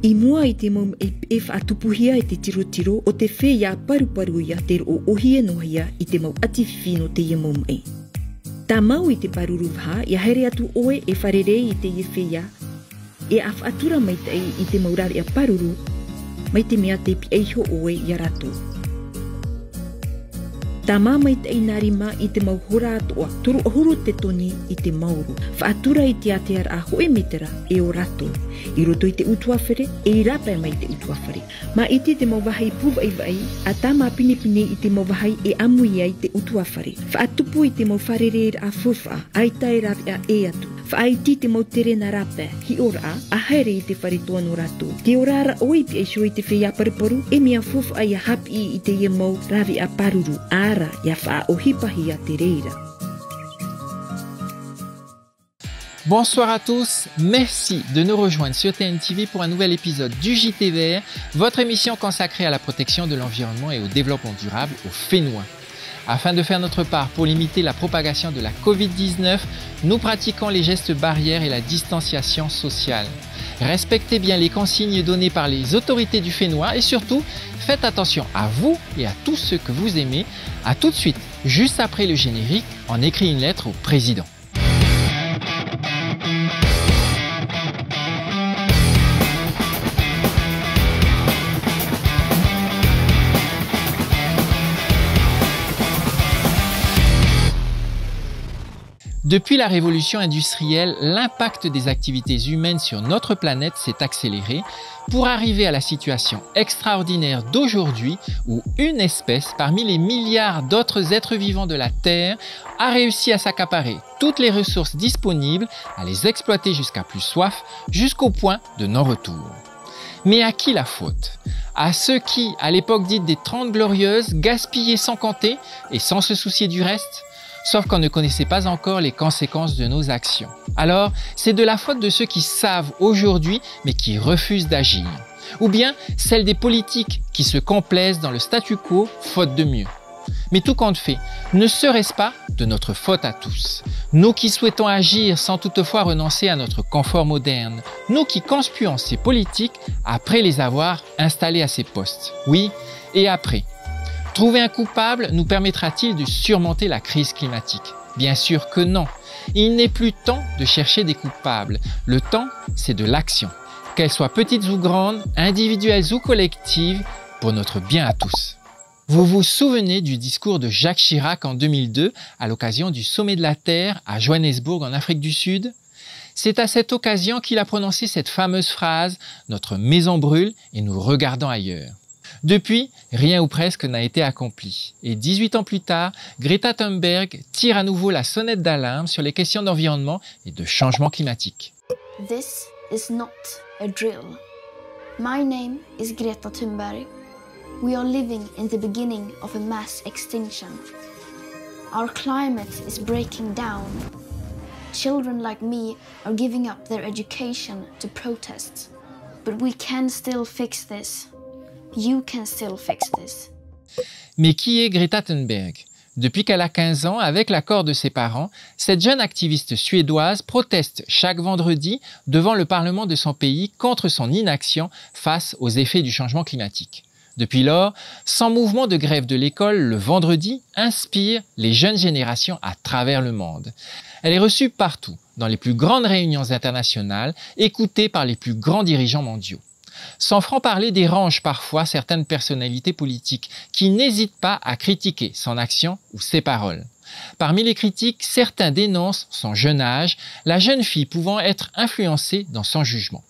I mua I te mau e whaatupuhia I te tirotiro o te whea paruparu ia te o ohia nohia I te mau atifino te ia mau e. Tā mau I te paruruha, ia here atu oe e wharerei I te ia whea, e a whaatura mai te I te maurari a paruru, mai te mea te pi eiho oe ia ratu. Tā mai te inarima I te mau hora atoa, turu ohuru te toni I te mauru. Whaatura I te ateara a hoe metera e o ratu. I roto I te utuawhere, e I rapa mai te utuawhere. Ma iti te mau wahai puwai vai, a tā pine pine I te mau wahai e amui ai te utuawhere. Whaatupu I te mau wharereir a fufa, ai tai rapi a e atu. Whaaiti te mau tere na rapa, hi ora a haere I te wharetoa no ratu. Te orara oipi e shoi te whea pariparu, e mea fufa ai a hapi I te ia mau ravi a paruru. Ara, ia wha o hipahi a te reira. Bonsoir à tous, merci de nous rejoindre sur TNTV pour un nouvel épisode du JT Vert, votre émission consacrée à la protection de l'environnement et au développement durable au Fénois. Afin de faire notre part pour limiter la propagation de la Covid-19, nous pratiquons les gestes barrières et la distanciation sociale. Respectez bien les consignes données par les autorités du Fénois et surtout, faites attention à vous et à tous ceux que vous aimez. À tout de suite, juste après le générique, on écrit une lettre au président. Depuis la révolution industrielle, l'impact des activités humaines sur notre planète s'est accéléré pour arriver à la situation extraordinaire d'aujourd'hui où une espèce parmi les milliards d'autres êtres vivants de la Terre a réussi à s'accaparer toutes les ressources disponibles, à les exploiter jusqu'à plus soif, jusqu'au point de non-retour. Mais à qui la faute? À ceux qui, à l'époque dite des 30 Glorieuses, gaspillaient sans compter et sans se soucier du reste? Sauf qu'on ne connaissait pas encore les conséquences de nos actions. Alors, c'est de la faute de ceux qui savent aujourd'hui, mais qui refusent d'agir. Ou bien celle des politiques qui se complaisent dans le statu quo, faute de mieux. Mais tout compte fait, ne serait-ce pas de notre faute à tous? Nous qui souhaitons agir sans toutefois renoncer à notre confort moderne. Nous qui conspuons ces politiques après les avoir installés à ces postes. Oui, et après. Trouver un coupable nous permettra-t-il de surmonter la crise climatique? Bien sûr que non. Il n'est plus temps de chercher des coupables. Le temps, c'est de l'action. Qu'elles soient petites ou grandes, individuelles ou collectives, pour notre bien à tous. Vous vous souvenez du discours de Jacques Chirac en 2002 à l'occasion du Sommet de la Terre à Johannesburg en Afrique du Sud? C'est à cette occasion qu'il a prononcé cette fameuse phrase « Notre maison brûle et nous regardons ailleurs ». Depuis, rien ou presque n'a été accompli. Et 18 ans plus tard, Greta Thunberg tire à nouveau la sonnette d'alarme sur les questions d'environnement et de changement climatique. This is not a drill. My name is Greta Thunberg. We are living in the beginning of a mass extinction. Our climate is breaking down. Children like me are giving up their education to protest. But we can still fix this. You can still fix this. Mais qui est Greta Thunberg? Depuis qu'elle a 15 ans, avec l'accord de ses parents, cette jeune activiste suédoise proteste chaque vendredi devant le Parlement de son pays contre son inaction face aux effets du changement climatique. Depuis lors, son mouvement de grève de l'école le vendredi inspire les jeunes générations à travers le monde. Elle est reçue partout, dans les plus grandes réunions internationales, écoutée par les plus grands dirigeants mondiaux. Son franc-parler dérange parfois certaines personnalités politiques qui n'hésitent pas à critiquer son action ou ses paroles. Parmi les critiques, certains dénoncent son jeune âge, la jeune fille pouvant être influencée dans son jugement.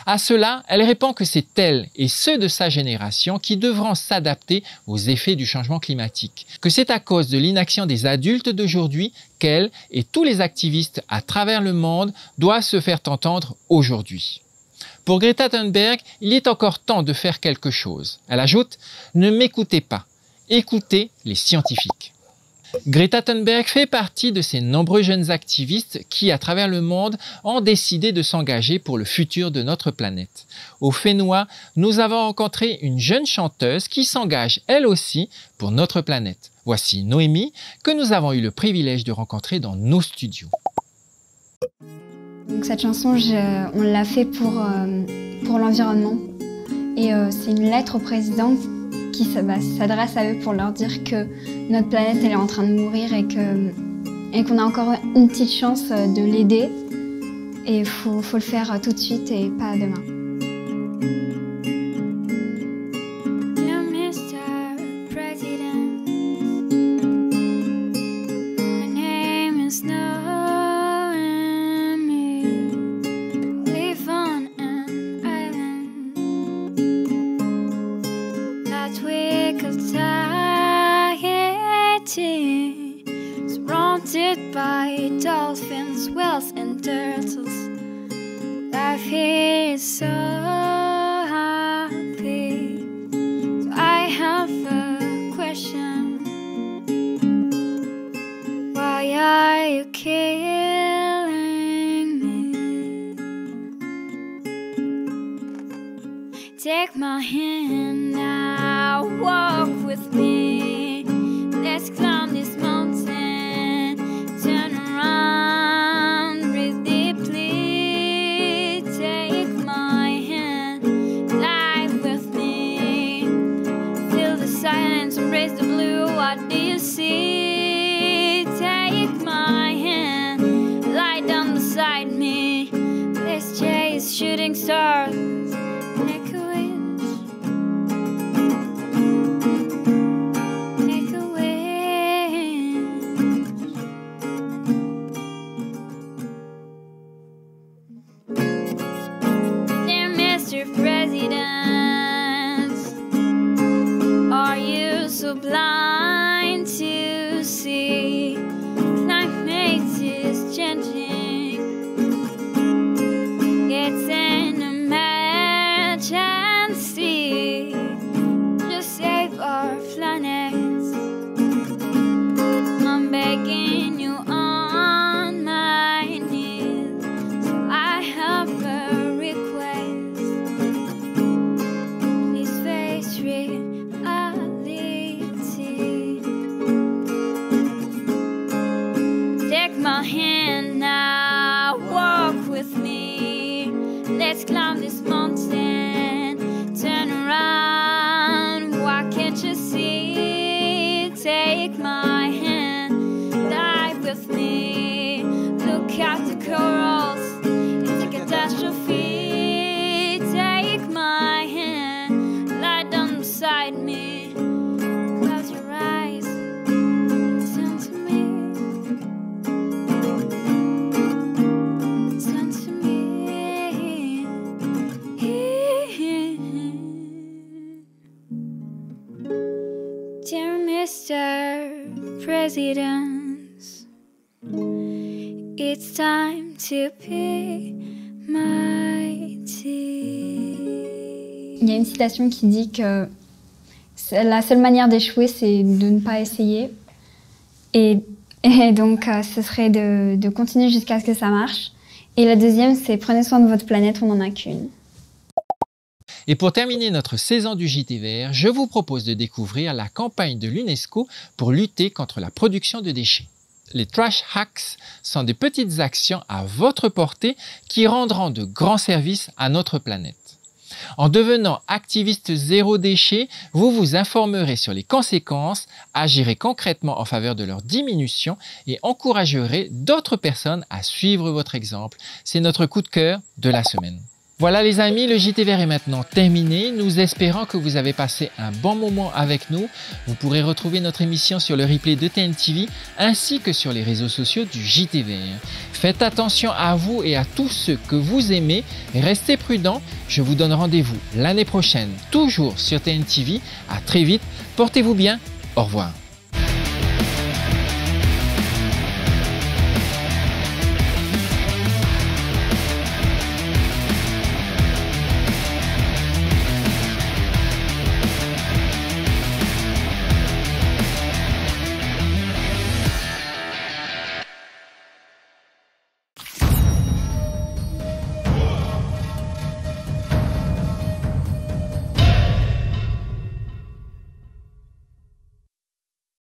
À cela, elle répond que c'est elle et ceux de sa génération qui devront s'adapter aux effets du changement climatique, que c'est à cause de l'inaction des adultes d'aujourd'hui qu'elle et tous les activistes à travers le monde doivent se faire entendre aujourd'hui. Pour Greta Thunberg, il est encore temps de faire quelque chose. Elle ajoute « Ne m'écoutez pas, écoutez les scientifiques ». Greta Thunberg fait partie de ces nombreux jeunes activistes qui, à travers le monde, ont décidé de s'engager pour le futur de notre planète. Au Fénois, nous avons rencontré une jeune chanteuse qui s'engage elle aussi pour notre planète. Voici Noémie, que nous avons eu le privilège de rencontrer dans nos studios. Donc cette chanson, on l'a fait pour l'environnement. Et c'est une lettre au président qui s'adresse à eux pour leur dire que notre planète elle est en train de mourir et qu'on a encore une petite chance de l'aider. Et il faut le faire tout de suite et pas demain. Surrounded by dolphins, whales and turtles. Life here is so happy. So I have a question. Why are you killing me? Take my hand now, walk with me. Let's climb this mountain. Turn around, breathe deeply. Take my hand, lie with me. Feel the silence, embrace the blue. What do you see? Take my hand, lie down beside me. Let's chase shooting stars. Make a wish. President, are you so blind to see climate is changing? It's an emergency. Just save our planet. I'm begging you on my knees. So I have a request. Take my hand now, walk with me. Let's climb this mountain. Turn around, why can't you see? Take my hand, dive with me. Look at the corals, it's a catastrophe. Take my hand, lie down beside me. Close your eyes, listen to me. Listen to me. Dear Mr. President, it's time to pay my tea. Il y a une citation qui dit que la seule manière d'échouer, c'est de ne pas essayer. Et donc, ce serait de continuer jusqu'à ce que ça marche. Et la deuxième, c'est prenez soin de votre planète, on n'en a qu'une. Et pour terminer notre saison du JT Vert, je vous propose de découvrir la campagne de l'UNESCO pour lutter contre la production de déchets. Les Trash Hacks sont des petites actions à votre portée qui rendront de grands services à notre planète. En devenant activiste zéro déchet, vous vous informerez sur les conséquences, agirez concrètement en faveur de leur diminution et encouragerez d'autres personnes à suivre votre exemple. C'est notre coup de cœur de la semaine. Voilà les amis, le JT Vert est maintenant terminé. Nous espérons que vous avez passé un bon moment avec nous. Vous pourrez retrouver notre émission sur le replay de TNTV ainsi que sur les réseaux sociaux du JT Vert. Faites attention à vous et à tous ceux que vous aimez. Restez prudents. Je vous donne rendez-vous l'année prochaine, toujours sur TNTV. À très vite. Portez-vous bien. Au revoir.